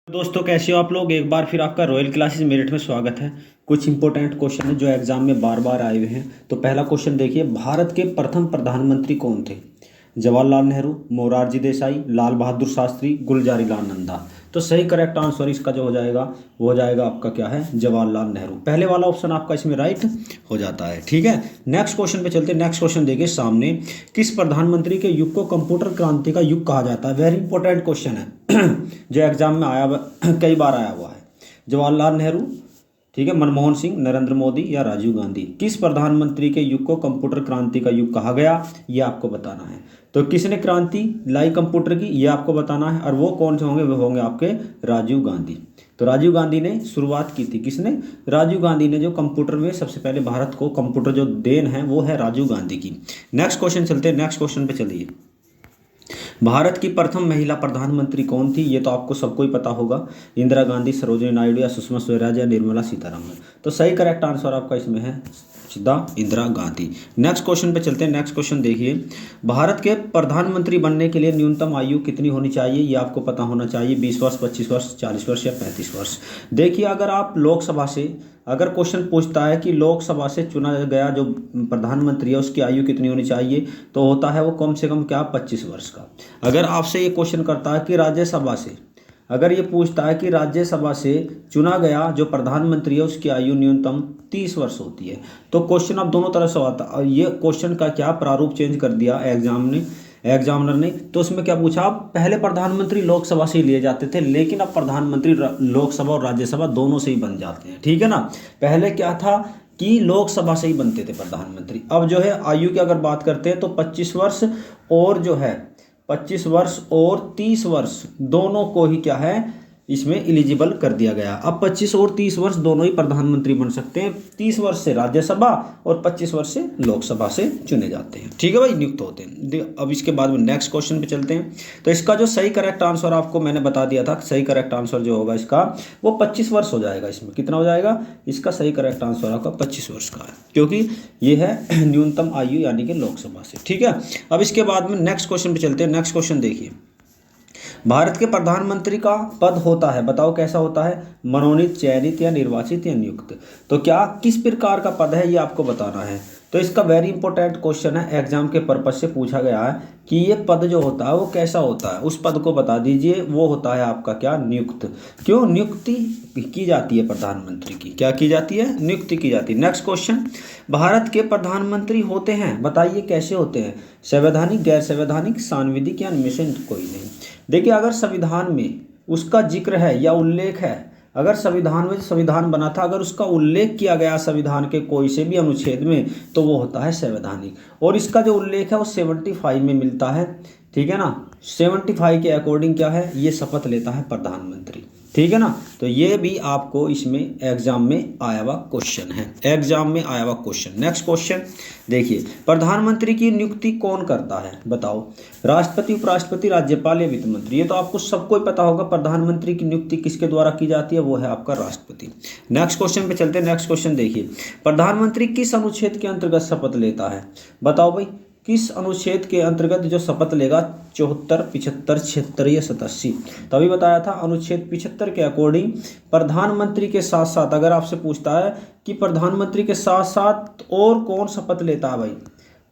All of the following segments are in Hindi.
दोस्तों कैसे हो आप लोग। एक बार फिर आपका रॉयल क्लासेस मेरिट में स्वागत है। कुछ इंपॉर्टेंट क्वेश्चन है जो एग्जाम में बार बार आए हुए हैं। तो पहला क्वेश्चन देखिए, भारत के प्रथम प्रधानमंत्री कौन थे? जवाहरलाल नेहरू, मोरारजी देसाई, लाल बहादुर शास्त्री, गुलजारी लाल नंदा। तो सही करेक्ट आंसर इसका जो हो जाएगा वो हो जाएगा आपका क्या है, जवाहरलाल नेहरू। पहले वाला ऑप्शन आपका इसमें राइट हो जाता है। ठीक है, नेक्स्ट क्वेश्चन पे चलते हैं। नेक्स्ट क्वेश्चन देखिए सामने, किस प्रधानमंत्री के युग को कंप्यूटर क्रांति का युग कहा जाता है? वेरी इंपॉर्टेंट क्वेश्चन है जो एग्जाम में आया कई बार आया हुआ है। जवाहरलाल नेहरू, ठीक है, मनमोहन सिंह, नरेंद्र मोदी या राजीव गांधी। किस प्रधानमंत्री के युग को कंप्यूटर क्रांति का युग कहा गया, ये आपको बताना है। तो किसने क्रांति लाई कंप्यूटर की, ये आपको बताना है। और वो कौन से होंगे? वो होंगे आपके राजीव गांधी। तो राजीव गांधी ने शुरुआत की थी। किसने? राजीव गांधी ने, जो कंप्यूटर में सबसे पहले भारत को कंप्यूटर जो देन है वो है राजीव गांधी की। नेक्स्ट क्वेश्चन चलते हैं, नेक्स्ट क्वेश्चन पे चलिए। भारत की प्रथम महिला प्रधानमंत्री कौन थी? ये तो आपको सबको ही पता होगा, इंदिरा गांधी, सरोजिनी नायडू या सुषमा स्वराज या निर्मला सीतारमण। तो सही करेक्ट आंसर आपका इसमें है सीधा इंदिरा गांधी। नेक्स्ट क्वेश्चन पे चलते हैं। नेक्स्ट क्वेश्चन देखिए, भारत के प्रधानमंत्री बनने के लिए न्यूनतम आयु कितनी होनी चाहिए? ये आपको पता होना चाहिए। 20 वर्ष, 25 वर्ष, 40 वर्ष या 35 वर्ष। देखिए, अगर आप लोकसभा से अगर क्वेश्चन पूछता है कि लोकसभा से चुना गया जो प्रधानमंत्री है उसकी आयु कितनी होनी चाहिए, तो होता है वो कम से कम क्या, 25 वर्ष का। अगर आपसे ये क्वेश्चन करता है कि राज्यसभा से, अगर ये पूछता है कि राज्यसभा से चुना गया जो प्रधानमंत्री है उसकी आयु न्यूनतम 30 वर्ष होती है। तो क्वेश्चन अब दोनों तरह से होता है। ये क्वेश्चन का क्या प्रारूप चेंज कर दिया एग्जामिनर ने। तो उसमें क्या पूछा, आप पहले प्रधानमंत्री लोकसभा से ही लिए जाते थे, लेकिन अब प्रधानमंत्री लोकसभा और राज्यसभा दोनों से ही बन जाते हैं। ठीक है ना। पहले क्या था कि लोकसभा से ही बनते थे प्रधानमंत्री। अब जो है आयु की अगर बात करते हैं तो 25 वर्ष और जो है 25 वर्ष और 30 वर्ष दोनों को ही क्या है इसमें एलिजिबल कर दिया गया। अब 25 और 30 वर्ष दोनों ही प्रधानमंत्री बन सकते हैं। 30 वर्ष से राज्यसभा और 25 वर्ष से लोकसभा से चुने जाते हैं। ठीक है भाई, नियुक्त होते हैं। अब इसके बाद में नेक्स्ट क्वेश्चन पे चलते हैं। तो इसका जो सही करेक्ट आंसर आपको मैंने बता दिया था, सही करेक्ट आंसर जो होगा इसका वो 25 वर्ष हो जाएगा। इसमें कितना हो जाएगा? इसका सही करेक्ट आंसर आपका 25 वर्ष का है, क्योंकि ये है न्यूनतम आयु यानी कि लोकसभा से। ठीक है, अब इसके बाद में नेक्स्ट क्वेश्चन पे चलते हैं। नेक्स्ट क्वेश्चन देखिए, भारत के प्रधानमंत्री का पद होता है, बताओ कैसा होता है? मनोनीत, चयनित या निर्वाचित या नियुक्त। तो क्या किस प्रकार का पद है ये आपको बताना है। तो इसका वेरी इंपॉर्टेंट क्वेश्चन है, एग्जाम के पर्पज से पूछा गया है कि ये पद जो होता है वो कैसा होता है, उस पद को बता दीजिए। वो होता है आपका क्या, नियुक्त। क्यों नियुक्ति की जाती है प्रधानमंत्री की? क्या की जाती है? नियुक्ति की जाती है। नेक्स्ट क्वेश्चन, भारत के प्रधानमंत्री होते हैं, बताइए कैसे होते हैं? संवैधानिक, गैर संवैधानिक, सांविधिक या इनमें से कोई नहीं। देखिए, अगर संविधान में उसका जिक्र है या उल्लेख है, अगर संविधान में संविधान बना था अगर उसका उल्लेख किया गया संविधान के कोई से भी अनुच्छेद में, तो वो होता है संवैधानिक। और इसका जो उल्लेख है वो 75 में मिलता है। ठीक है ना, 75 के अकॉर्डिंग क्या है, ये शपथ लेता है प्रधानमंत्री। ठीक है ना। तो ये भी आपको इसमें एग्जाम में आया हुआ क्वेश्चन है, एग्जाम में आया हुआ क्वेश्चन। नेक्स्ट क्वेश्चन देखिए, प्रधानमंत्री की नियुक्ति कौन करता है, बताओ? राष्ट्रपति, उपराष्ट्रपति, राज्यपाल या वित्त मंत्री। ये तो आपको सबको ही पता होगा, प्रधानमंत्री की नियुक्ति किसके द्वारा की जाती है, वो है आपका राष्ट्रपति। नेक्स्ट क्वेश्चन पे चलते हैं। नेक्स्ट क्वेश्चन देखिए, प्रधानमंत्री किस अनुच्छेद के अंतर्गत शपथ लेता है, बताओ भाई? किस अनुच्छेद के अंतर्गत जो शपथ लेगा? 74, 75, 76 या 87। तभी बताया था, अनुच्छेद 75 के अकॉर्डिंग प्रधानमंत्री के साथ साथ, अगर आपसे पूछता है कि प्रधानमंत्री के साथ साथ और कौन शपथ लेता है भाई,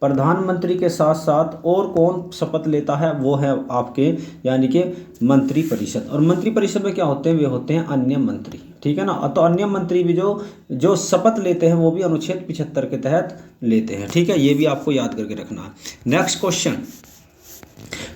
प्रधानमंत्री के साथ साथ और कौन शपथ लेता है, वो है आपके यानी कि मंत्रिपरिषद। और मंत्रिपरिषद में क्या होते हैं? वे होते हैं अन्य मंत्री। ठीक है ना। तो अन्य मंत्री भी जो शपथ लेते हैं वो भी अनुच्छेद 75 के तहत लेते हैं। ठीक है, ये भी आपको याद करके रखना है। नेक्स्ट क्वेश्चन,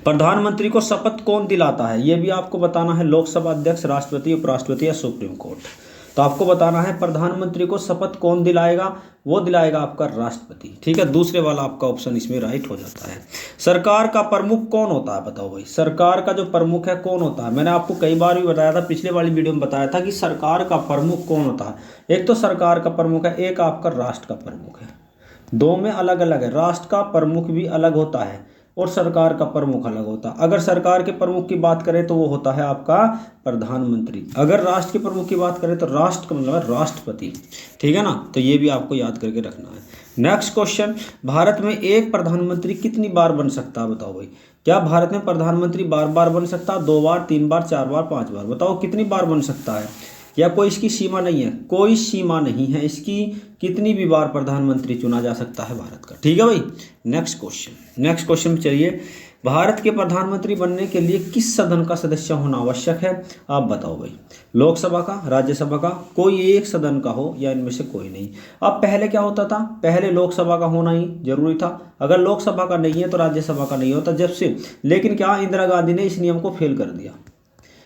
प्रधानमंत्री को शपथ कौन दिलाता है, ये भी आपको बताना है। लोकसभा अध्यक्ष, राष्ट्रपति, उपराष्ट्रपति या सुप्रीम कोर्ट। तो आपको बताना है प्रधानमंत्री को शपथ कौन दिलाएगा, वो दिलाएगा आपका राष्ट्रपति। ठीक है, दूसरे वाला आपका ऑप्शन इसमें राइट हो जाता है। सरकार का प्रमुख कौन होता है, बताओ भाई? सरकार का जो प्रमुख है कौन होता है? मैंने आपको कई बार भी बताया था, पिछले वाली वीडियो में बताया था कि सरकार का प्रमुख कौन होता है। एक तो सरकार का प्रमुख है, एक आपका राष्ट्र का प्रमुख है। दो में अलग अलग है, राष्ट्र का प्रमुख भी अलग होता है और सरकार का प्रमुख अलग होता है। अगर सरकार के प्रमुख की बात करें तो वो होता है आपका प्रधानमंत्री। अगर राष्ट्र के प्रमुख की बात करें तो राष्ट्र का मतलब है राष्ट्रपति। ठीक है ना, तो ये भी आपको याद करके रखना है। नेक्स्ट क्वेश्चन, भारत में एक प्रधानमंत्री कितनी बार बन सकता है? बताओ भाई, क्या भारत में प्रधानमंत्री बार बार बन सकता है? 2 बार, 3 बार, 4 बार, 5 बार? बताओ कितनी बार बन सकता है? या कोई इसकी सीमा नहीं है? कोई सीमा नहीं है इसकी, कितनी भी बार प्रधानमंत्री चुना जा सकता है भारत का। ठीक है भाई। नेक्स्ट क्वेश्चन में चलिए, भारत के प्रधानमंत्री बनने के लिए किस सदन का सदस्य होना आवश्यक है? आप बताओ भाई, लोकसभा का, राज्यसभा का, कोई एक सदन का हो या इनमें से कोई नहीं। अब पहले क्या होता था? पहले लोकसभा का होना ही जरूरी था। अगर लोकसभा का नहीं है तो राज्यसभा का नहीं होता जब से, लेकिन क्या इंदिरा गांधी ने इस नियम को फेल कर दिया।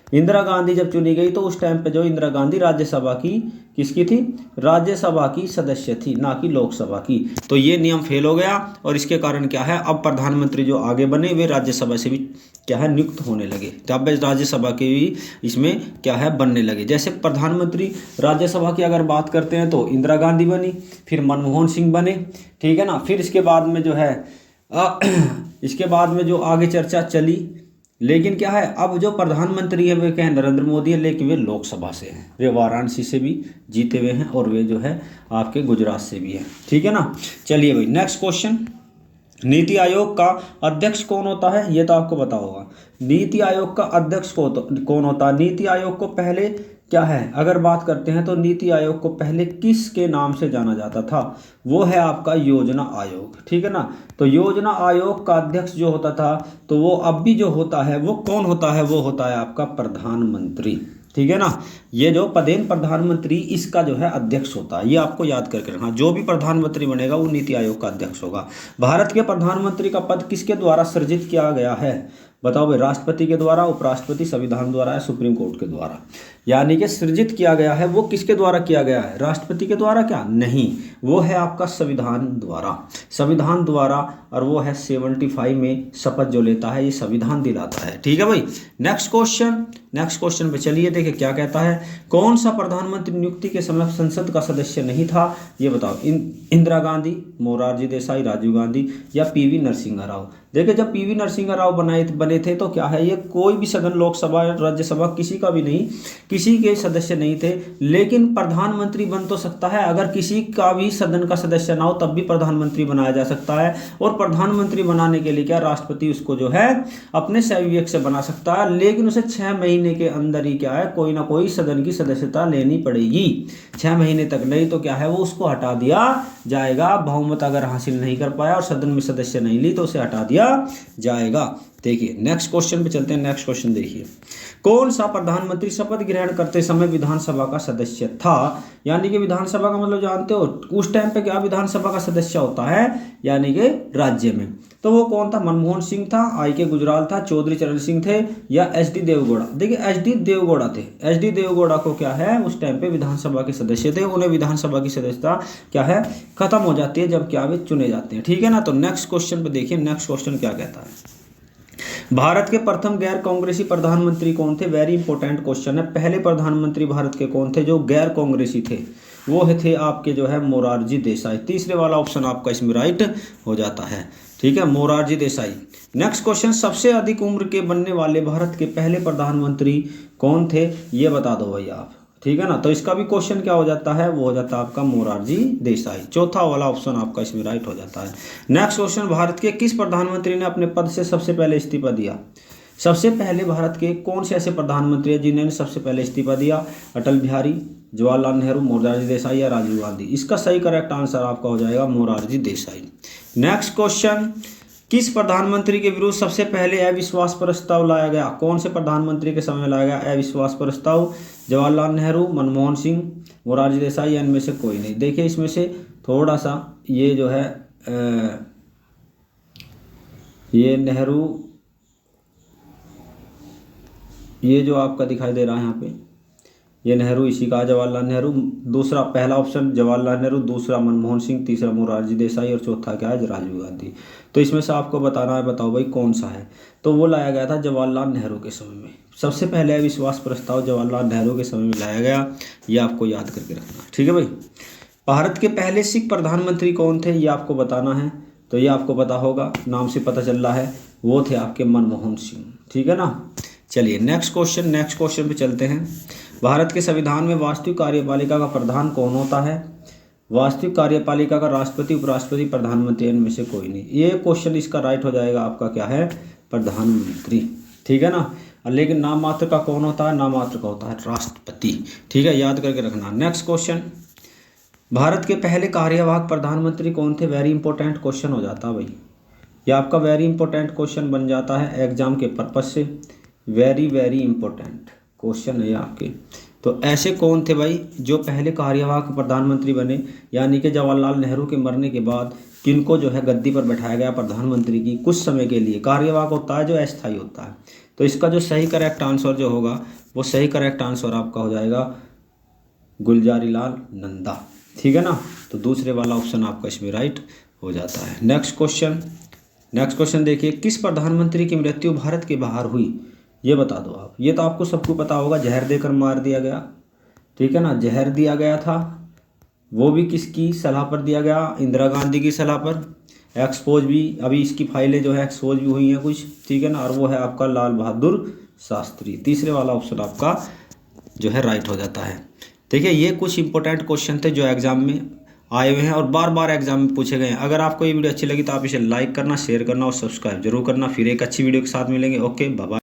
इंदिरा गांधी जब चुनी गई तो उस टाइम पे जो इंदिरा गांधी राज्यसभा की, किसकी थी? राज्यसभा की सदस्य थी, ना कि लोकसभा की। तो ये नियम फेल हो गया और इसके कारण क्या है, अब प्रधानमंत्री जो आगे बने वे राज्यसभा से भी क्या है, नियुक्त होने लगे। तब राज्यसभा के भी इसमें क्या है, बनने लगे। जैसे प्रधानमंत्री राज्यसभा की अगर बात करते हैं तो इंदिरा गांधी बनी, फिर मनमोहन सिंह बने। ठीक है ना, फिर इसके बाद में जो है इसके बाद में जो आगे चर्चा चली, लेकिन क्या है, अब जो प्रधानमंत्री है वे क्या है, नरेंद्र मोदी है, लेकिन वे लोकसभा से हैं। वे वाराणसी से भी जीते हुए हैं और वे जो है आपके गुजरात से भी हैं। ठीक है ना। चलिए भाई, नेक्स्ट क्वेश्चन, नीति आयोग का अध्यक्ष कौन होता है? ये तो आपको पता होगा। नीति आयोग का अध्यक्ष कौन होता है? नीति आयोग को पहले क्या है, अगर बात करते हैं तो नीति आयोग को पहले किसके नाम से जाना जाता था? वो है आपका योजना आयोग। ठीक है ना, तो योजना आयोग का अध्यक्ष जो होता था, तो वो अब भी जो होता है वो कौन होता है? वो होता है आपका प्रधानमंत्री। ठीक है ना, ये जो पदेन प्रधानमंत्री, इसका जो है अध्यक्ष होता है। ये आपको याद करके रखना, जो भी प्रधानमंत्री बनेगा वो नीति आयोग का अध्यक्ष होगा। भारत के प्रधानमंत्री का पद किसके द्वारा सृजित किया गया है? बताओ भाई, राष्ट्रपति के द्वारा, उपराष्ट्रपति, संविधान द्वारा या सुप्रीम कोर्ट के द्वारा? यानी कि सृजित किया गया है वो किसके द्वारा किया गया है? राष्ट्रपति के द्वारा? क्या नहीं, वो है आपका संविधान द्वारा। संविधान द्वारा, और वो है 75 में शपथ जो लेता है, ये संविधान दिलाता है। ठीक है भाई। नेक्स्ट क्वेश्चन पे चलिए, देखिए क्या कहता है, कौन सा प्रधानमंत्री नियुक्ति के समय संसद का सदस्य नहीं था? ये बताओ, इंदिरा गांधी, मोरारजी देसाई, राजीव गांधी या पीवी नरसिम्हा राव? देखिए, जब पीवी नरसिम्हा राव बने थे तो क्या है, ये कोई भी सदन, लोकसभा, राज्यसभा, किसी का भी नहीं, किसी के सदस्य नहीं थे। लेकिन प्रधानमंत्री बन तो सकता है, अगर किसी का भी सदन का सदस्य ना हो तब भी प्रधानमंत्री बनाया जा सकता है। और प्रधानमंत्री बनाने के लिए क्या, राष्ट्रपति उसको जो है अपने सहविवेक से बना सकता है, लेकिन उसे 6 महीने के अंदर ही क्या है, कोई ना कोई सदन की सदस्यता लेनी पड़ेगी। 6 महीने तक नहीं तो क्या है, वो उसको हटा दिया जाएगा। बहुमत अगर हासिल नहीं कर पाया और सदन में सदस्य नहीं ली तो उसे हटा दिया जाएगा। देखिए नेक्स्ट क्वेश्चन पे चलते हैं। नेक्स्ट क्वेश्चन देखिए, कौन सा प्रधानमंत्री शपथ ग्रहण करते समय विधानसभा का सदस्य था? यानी कि विधानसभा का मतलब जानते हो, उस टाइम पे क्या विधानसभा का सदस्य होता है, यानी कि राज्य में। तो वो कौन था? मनमोहन सिंह था, आई.के. गुजराल था, चौधरी चरण सिंह थे या एच.डी. देवगौड़ा? देखिए एच.डी. देवगौड़ा थे। एच.डी. देवगौड़ा को क्या है, उस टाइम पे विधानसभा के सदस्य थे। उन्हें विधानसभा की सदस्यता क्या है, खत्म हो जाती है जब क्या वे चुने जाते हैं। ठीक है ना। तो नेक्स्ट क्वेश्चन पे देखिए, नेक्स्ट क्वेश्चन क्या कहता है, भारत के प्रथम गैर कांग्रेसी प्रधानमंत्री कौन थे? वेरी इंपॉर्टेंट क्वेश्चन है। पहले प्रधानमंत्री भारत के कौन थे जो गैर कांग्रेसी थे? वो थे आपके जो है मोरारजी देसाई। तीसरे वाला ऑप्शन आपका इसमें राइट हो जाता है। ठीक है, मोरारजी देसाई। नेक्स्ट क्वेश्चन, सबसे अधिक उम्र के बनने वाले भारत के पहले प्रधानमंत्री कौन थे? ये बता दो भाई आप। ठीक है ना, तो इसका भी क्वेश्चन क्या हो जाता है, वो हो जाता है आपका मोरारजी देसाई। चौथा वाला ऑप्शन आपका इसमें राइट हो जाता है। नेक्स्ट क्वेश्चन, भारत के किस प्रधानमंत्री ने अपने पद से सबसे पहले इस्तीफा दिया? सबसे पहले भारत के कौन से ऐसे प्रधानमंत्री हैं जिन्होंने सबसे पहले इस्तीफा दिया? अटल बिहारी, जवाहरलाल नेहरू, मोरारजी देसाई या राजीव गांधी? इसका सही करेक्ट आंसर आपका हो जाएगा मोरारजी देसाई। नेक्स्ट क्वेश्चन, किस प्रधानमंत्री के विरुद्ध सबसे पहले अविश्वास प्रस्ताव लाया गया? कौन से प्रधानमंत्री के समय लाया गया अविश्वास प्रस्ताव? जवाहरलाल नेहरू, मनमोहन सिंह, मोरारजी देसाई या इनमें से कोई नहीं? देखिए इसमें से थोड़ा सा ये जो है ये नेहरू, ये जो आपका दिखाई दे रहा है यहाँ पे, ये नेहरू इसी का, जवाहरलाल नेहरू। दूसरा, पहला ऑप्शन जवाहरलाल नेहरू, दूसरा मनमोहन सिंह, तीसरा मोरारजी देसाई और चौथा क्या है, राजीव गांधी। तो इसमें से आपको बताना है, बताओ भाई कौन सा है? तो वो लाया गया था जवाहरलाल नेहरू के समय में। सबसे पहले अविश्वास प्रस्ताव जवाहरलाल नेहरू के समय में लाया गया, ये आपको याद करके रखना है। ठीक है भाई। भारत के पहले सिख प्रधानमंत्री कौन थे, ये आपको बताना है। तो ये आपको पता होगा, नाम से पता चल रहा है, वो थे आपके मनमोहन सिंह। ठीक है ना। चलिए नेक्स्ट क्वेश्चन पे चलते हैं। भारत के संविधान में वास्तविक कार्यपालिका का प्रधान कौन होता है? वास्तविक कार्यपालिका का राष्ट्रपति, उपराष्ट्रपति, प्रधानमंत्री, इनमें से कोई नहीं। ये क्वेश्चन इसका राइट हो जाएगा आपका, क्या है? प्रधानमंत्री। ठीक है ना। लेकिन नाम मात्र का कौन होता है? नाम मात्र का होता है राष्ट्रपति। ठीक है, याद करके रखना। नेक्स्ट क्वेश्चन, भारत के पहले कार्यवाहक प्रधानमंत्री कौन थे? वेरी इंपॉर्टेंट क्वेश्चन हो जाता है भाई, ये आपका वेरी इंपॉर्टेंट क्वेश्चन बन जाता है एग्जाम के पर्पज से। वेरी इंपॉर्टेंट क्वेश्चन है आपके। तो ऐसे कौन थे भाई जो पहले कार्यवाहक प्रधानमंत्री बने, यानी कि जवाहरलाल नेहरू के मरने के बाद किनको जो है गद्दी पर बैठाया गया प्रधानमंत्री की कुछ समय के लिए? कार्यवाहक होता है जो अस्थायी होता है। तो इसका जो सही करेक्ट आंसर जो होगा, वो सही करेक्ट आंसर आपका हो जाएगा गुलजारीलाल नंदा। ठीक है ना। तो दूसरे वाला ऑप्शन आपका इसमें राइट हो जाता है। नेक्स्ट क्वेश्चन देखिए, किस प्रधानमंत्री की मृत्यु भारत के बाहर हुई? ये बता दो आप। ये तो आपको सबको पता होगा, जहर देकर मार दिया गया। ठीक है ना, जहर दिया गया था, वो भी किसकी सलाह पर दिया गया? इंदिरा गांधी की सलाह पर। एक्सपोज भी, अभी इसकी फाइलें जो है एक्सपोज भी हुई हैं कुछ। ठीक है ना। और वो है आपका लाल बहादुर शास्त्री। तीसरे वाला ऑप्शन आपका जो है राइट हो जाता है। देखिए, ये कुछ इंपॉर्टेंट क्वेश्चन थे जो एग्जाम में आए हुए हैं और बार बार एग्जाम में पूछे गए हैं। अगर आपको ये वीडियो अच्छी लगी तो आप इसे लाइक करना, शेयर करना और सब्सक्राइब जरूर करना। फिर एक अच्छी वीडियो के साथ मिलेंगे। Okay, bye bye.